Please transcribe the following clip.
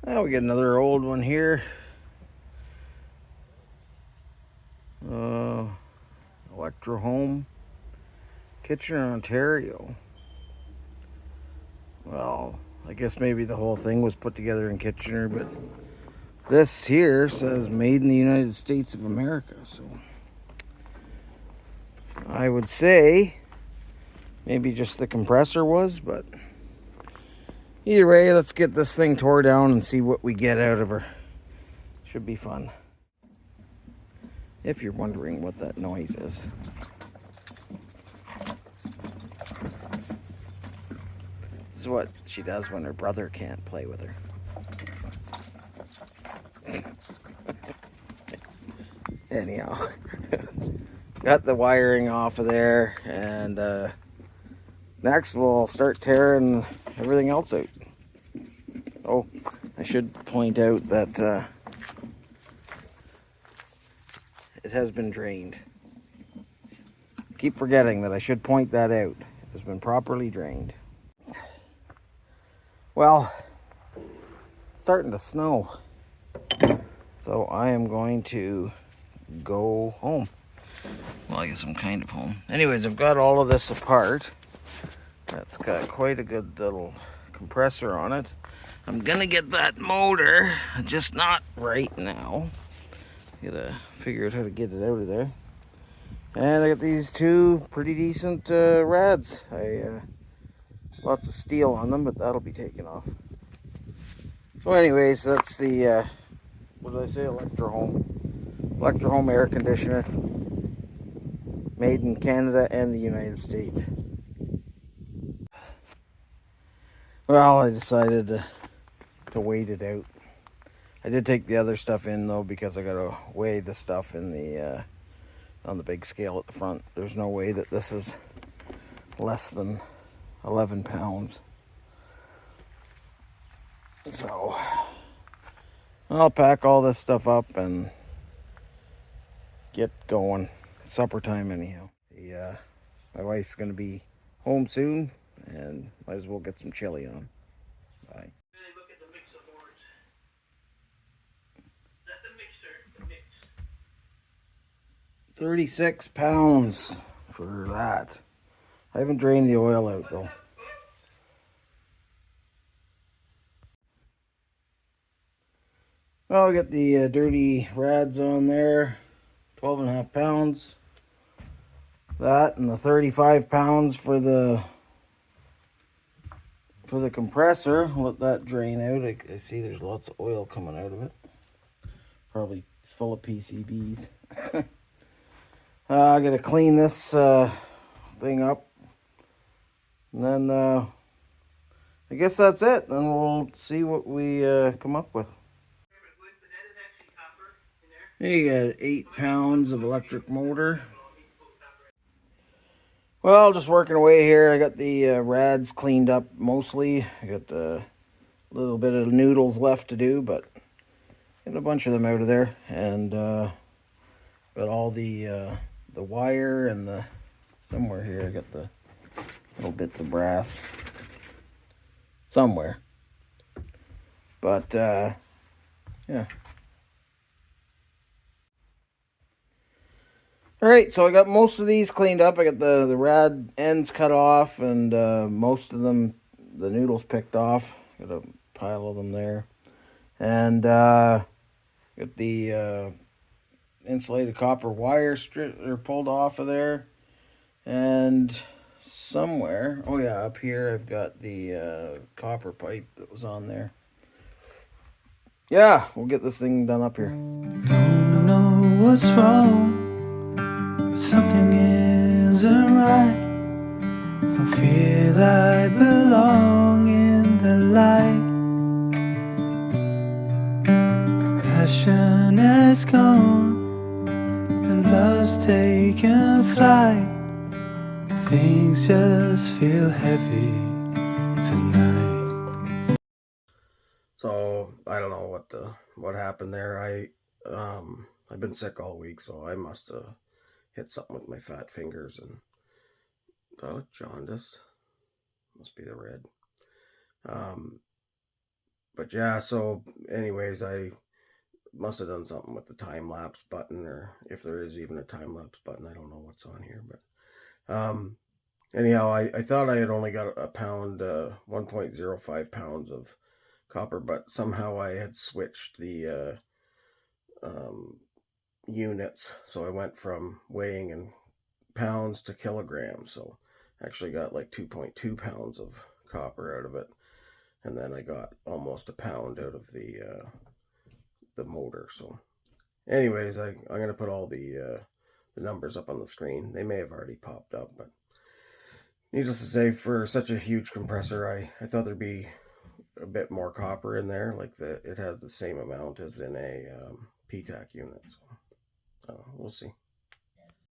Now we get another old one here. Electrohome, Kitchener, Ontario. Well, I guess maybe the whole thing was put together in Kitchener, but this here says made in the United States of America. So I would say maybe just the compressor was, but either way, let's get this thing tore down and see what we get out of her. Should be fun. If you're wondering what that noise is. This is what she does when her brother can't play with her. Anyhow, got the wiring off of there, and next we'll start tearing everything else out. Oh, I should point out that it has been drained. Keep forgetting that I should point that out. It has been properly drained. Well, it's starting to snow, so I am going to go home. Well, I guess I'm kind of home. Anyways, I've got all of this apart. That's got quite a good little compressor on it. I'm gonna get that motor, just not right now. Gotta figure out how to get it out of there. And I got these two pretty decent rads. Lots of steel on them, but that'll be taken off. So anyways, that's the, what did I say, Electrohome air conditioner. Made in Canada and the United States. Well, I decided to wait it out. I did take the other stuff in though, because I gotta weigh the stuff in the on the big scale at the front. There's no way that this is less than 11 pounds. So I'll pack all this stuff up and get going. Supper time anyhow. My wife's gonna be home soon, and might as well get some chili on. Bye. Look at the mixer boards. That's the mixer, the mix. 36 pounds for that. I haven't drained the oil out though. Well, we got the dirty rads on there, 12.5 pounds. That and the 35 pounds for the compressor. Let that drain out. I see there's lots of oil coming out of it. Probably full of PCBs. I gotta clean this thing up, and then I guess that's it. Then we'll see what we come up with. You got 8 pounds of electric motor. Well, just working away here. I got the rads cleaned up mostly. I got a little bit of noodles left to do, but get a bunch of them out of there. And got all the wire and the somewhere here. I got the little bits of brass somewhere. But yeah. Alright, so I got most of these cleaned up. I got the rad ends cut off, and most of them, the noodles picked off. Got a pile of them there. And got the insulated copper wire pulled off of there. And somewhere, oh yeah, up here I've got the copper pipe that was on there. Yeah, we'll get this thing done up here. Don't know what's wrong. Something isn't right. Don't feel I belong in the light. Passion has gone and love's taken flight. Things just feel heavy tonight. So I don't know what happened there. I've been sick all week, so I must have hit something with my fat fingers, and jaundice. Must be the red. But yeah, so anyways, I must have done something with the time lapse button, or if there is even a time lapse button. I don't know what's on here, but anyhow, I thought I had only got a pound, 1.05 pounds of copper, but somehow I had switched the units, so I went from weighing in pounds to kilograms. So I actually got like 2.2 pounds of copper out of it, and then I got almost a pound out of the motor. So, anyways, I'm gonna put all the numbers up on the screen. They may have already popped up, but needless to say, for such a huge compressor, I thought there'd be a bit more copper in there. Like it had the same amount as in a PTAC unit. So we'll see.